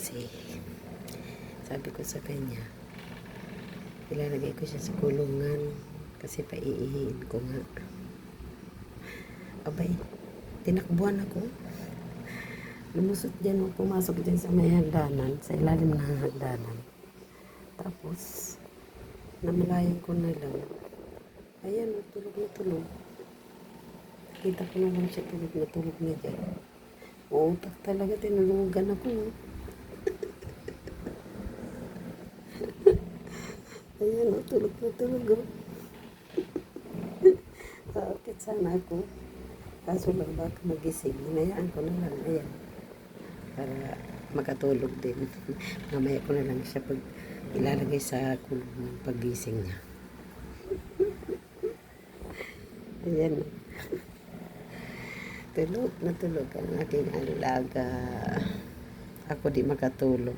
kasi sabi ko sa kanya, ilalagay ko siya sa kulungan kasi paiihiin ko nga. Abay, tinakbuhan ako. Lumusot dyan, pumasok dyan sa may hagdanan, sa ilalim ng hagdanan. Tapos, namalayan ko na lang. Ayan, tulog na tulog. Kita ko na lang siya tulog na dyan. Uutak talaga, tinulugan ako. Ayan, tulog na tulog. Sakit sana ako. Kaso lang baka magising. Hinayaan ko na lang. Ayan. Para makatulog din. Mamaya ko na lang siya pag ilalagay sa kulungan pagising niya. Ayan. Tulog na tulog ang aking alaga. Ako di makatulog.